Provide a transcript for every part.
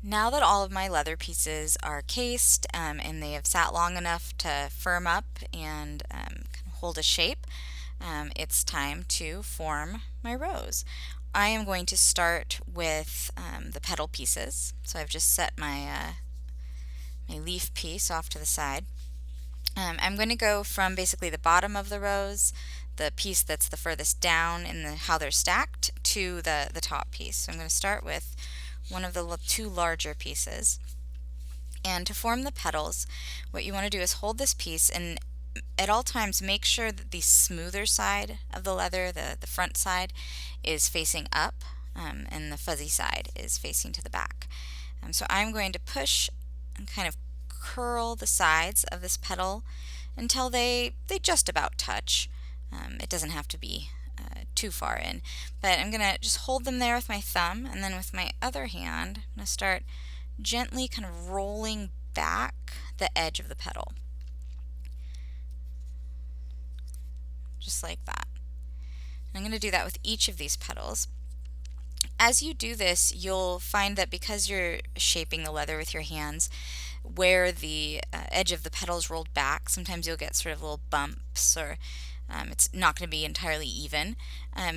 Now that all of my leather pieces are cased and they have sat long enough to firm up and kind of hold a shape, it's time to form my rose. I am going to start with the petal pieces. So I've just set my leaf piece off to the side. I'm going to go from basically the bottom of the rose, the piece that's the furthest down in how they're stacked, to the top piece. So I'm going to start with one of the two larger pieces. And to form the petals, what you want to do is hold this piece and at all times make sure that the smoother side of the leather, the front side, is facing up and the fuzzy side is facing to the back. So I'm going to push and kind of curl the sides of this petal until they just about touch. It doesn't have to be too far in, but I'm going to just hold them there with my thumb, and then with my other hand I'm going to start gently kind of rolling back the edge of the petal, just like that. And I'm going to do that with each of these petals. As you do this, you'll find that because you're shaping the leather with your hands, where the edge of the petal is rolled back, sometimes you'll get sort of little bumps, or it's not going to be entirely even.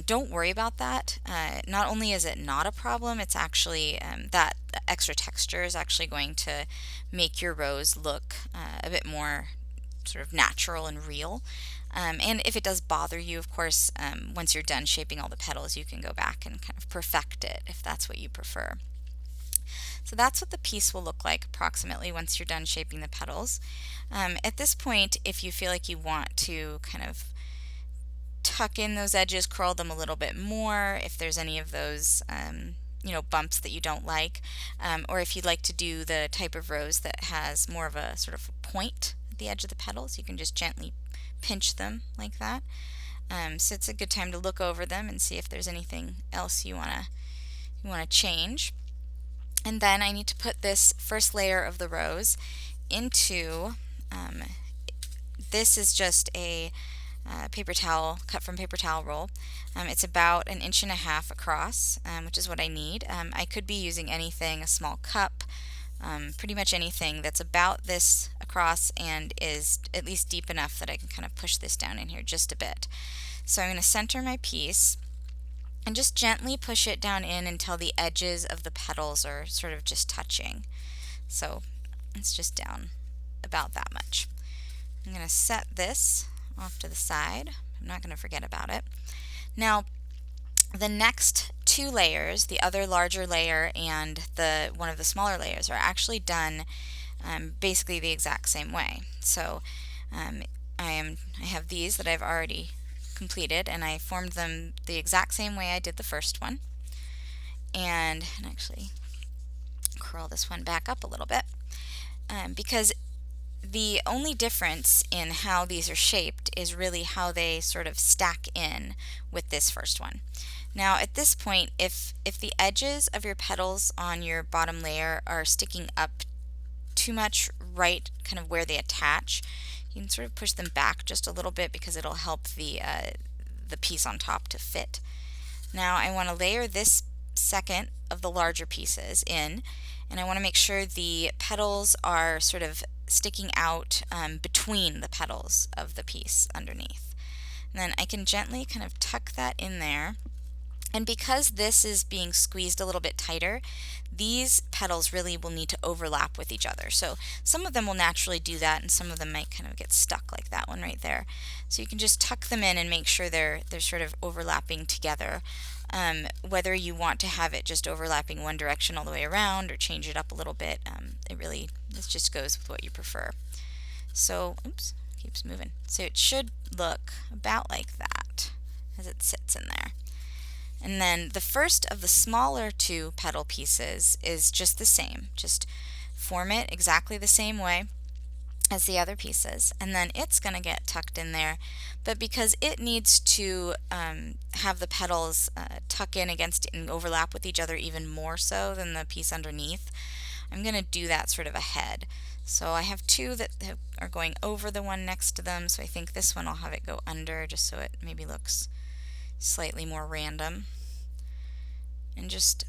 Don't worry about that. Not only is it not a problem, it's actually that extra texture is actually going to make your rose look a bit more sort of natural and real. And if it does bother you, of course, once you're done shaping all the petals, you can go back and kind of perfect it if that's what you prefer. So that's what the piece will look like approximately once you're done shaping the petals. At this point, if you feel like you want to kind of tuck in those edges, curl them a little bit more, if there's any of those bumps that you don't like, or if you'd like to do the type of rose that has more of a sort of point at the edge of the petals, you can just gently pinch them like that. So it's a good time to look over them and see if there's anything else you want to change. And then I need to put this first layer of the rose into, this is just a paper towel, cut from paper towel roll. It's about 1.5 inches across, which is what I need. I could be using anything, a small cup, pretty much anything that's about this across and is at least deep enough that I can kind of push this down in here just a bit. So I'm going to center my piece and just gently push it down in until the edges of the petals are sort of just touching. So it's just down about that much. I'm going to set this off to the side. I'm not going to forget about it. Now, the next two layers, the other larger layer and one of the smaller layers, are actually done basically the exact same way. So I have these that I've already completed, and I formed them the exact same way I did the first one. And actually curl this one back up a little bit because the only difference in how these are shaped is really how they sort of stack in with this first one. Now at this point, if the edges of your petals on your bottom layer are sticking up too much right kind of where they attach, you can sort of push them back just a little bit because it'll help the piece on top to fit. Now I want to layer this second of the larger pieces in, and I want to make sure the petals are sort of sticking out between the petals of the piece underneath. And then I can gently kind of tuck that in there. And because this is being squeezed a little bit tighter, these petals really will need to overlap with each other. So some of them will naturally do that, and some of them might kind of get stuck like that one right there. So you can just tuck them in and make sure they're sort of overlapping together. Whether you want to have it just overlapping one direction all the way around or change it up a little bit, this just goes with what you prefer. So, oops, keeps moving. So it should look about like that as it sits in there. And then the first of the smaller two petal pieces is just the same. Just form it exactly the same way as the other pieces, and then it's going to get tucked in there. But because it needs to have the petals tuck in against it and overlap with each other even more so than the piece underneath, I'm going to do that sort of ahead. So I have two that are going over the one next to them, so I think this one I'll have it go under just so it maybe looks slightly more random. And just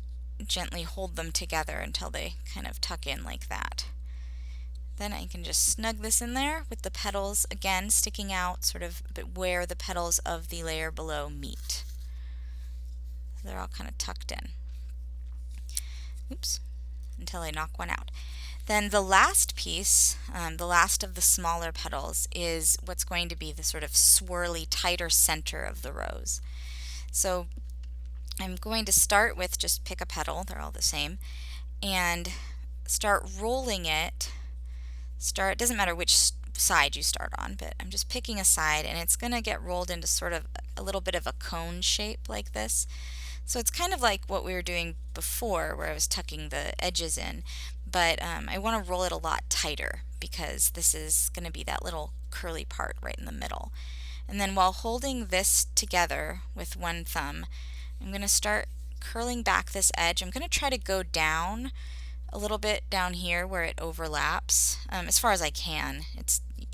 gently hold them together until they kind of tuck in like that. Then I can just snug this in there with the petals again sticking out sort of where the petals of the layer below meet. So they're all kind of tucked in. Oops, until I knock one out. Then the last piece, the last of the smaller petals, is what's going to be the sort of swirly, tighter center of the rose. So I'm going to start with just pick a petal, they're all the same, and start rolling it. It doesn't matter which side you start on, but I'm just picking a side, and it's going to get rolled into sort of a little bit of a cone shape like this. So it's kind of like what we were doing before where I was tucking the edges in, but I want to roll it a lot tighter because this is going to be that little curly part right in the middle. And then while holding this together with one thumb, I'm going to start curling back this edge. I'm going to try to go down a little bit down here where it overlaps, as far as I can.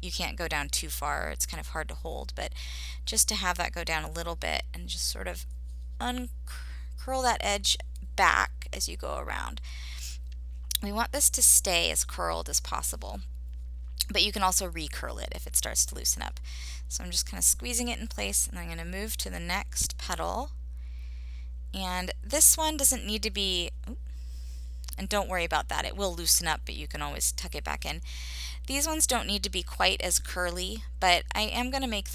You can't go down too far, it's kind of hard to hold, but just to have that go down a little bit and just sort of uncurl that edge back as you go around. We want this to stay as curled as possible, but you can also recurl it if it starts to loosen up. So I'm just kind of squeezing it in place, and I'm going to move to the next petal. And this one doesn't need to be, and don't worry about that, it will loosen up, but you can always tuck it back in. These ones don't need to be quite as curly, but I am going to make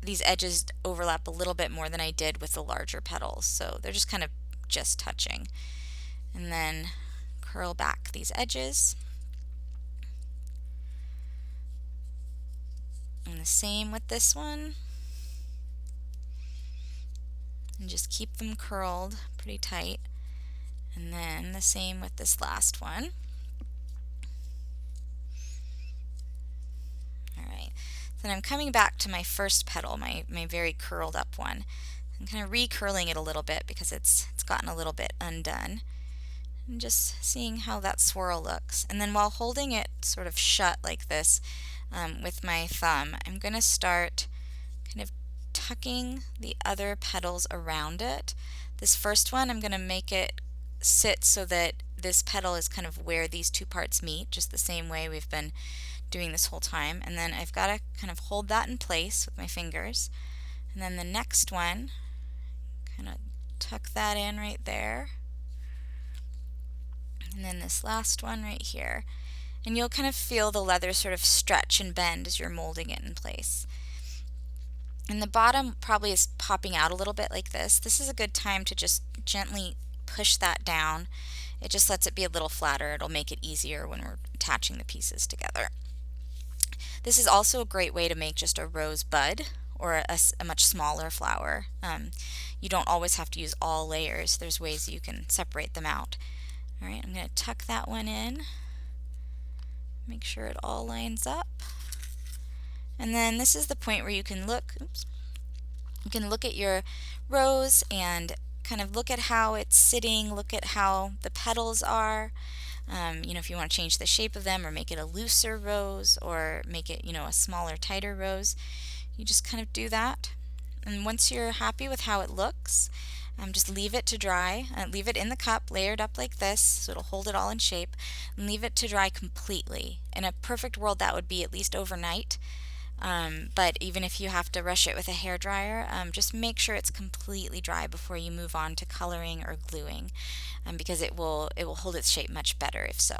these edges overlap a little bit more than I did with the larger petals, so they're just kind of just touching. And then curl back these edges. And the same with this one. And just keep them curled pretty tight. And then the same with this last one. Alright, then I'm coming back to my first petal, my very curled up one. I'm kind of recurling it a little bit because it's gotten a little bit undone. And just seeing how that swirl looks. And then while holding it sort of shut like this with my thumb, I'm going to start kind of tucking the other petals around it. This first one, I'm going to make it sit so that this petal is kind of where these two parts meet, just the same way we've been doing this whole time. And then I've got to kind of hold that in place with my fingers. And then the next one, kind of tuck that in right there. And then this last one right here. And you'll kind of feel the leather sort of stretch and bend as you're molding it in place. And the bottom probably is popping out a little bit like this. This is a good time to just gently push that down. It just lets it be a little flatter. It'll make it easier when we're attaching the pieces together. This is also a great way to make just a rose bud or a much smaller flower. You don't always have to use all layers. There's ways you can separate them out. Alright, I'm going to tuck that one in. Make sure it all lines up. And then this is the point where you can look, you can look at your rose and kind of look at how it's sitting, look at how the petals are. If you want to change the shape of them or make it a looser rose or make it, a smaller, tighter rose, you just kind of do that. And once you're happy with how it looks, just leave it to dry. Leave it in the cup, layered up like this, so it'll hold it all in shape, and leave it to dry completely. In a perfect world, that would be at least overnight. But even if you have to rush it with a hair dryer, just make sure it's completely dry before you move on to coloring or gluing, because it will hold its shape much better if so.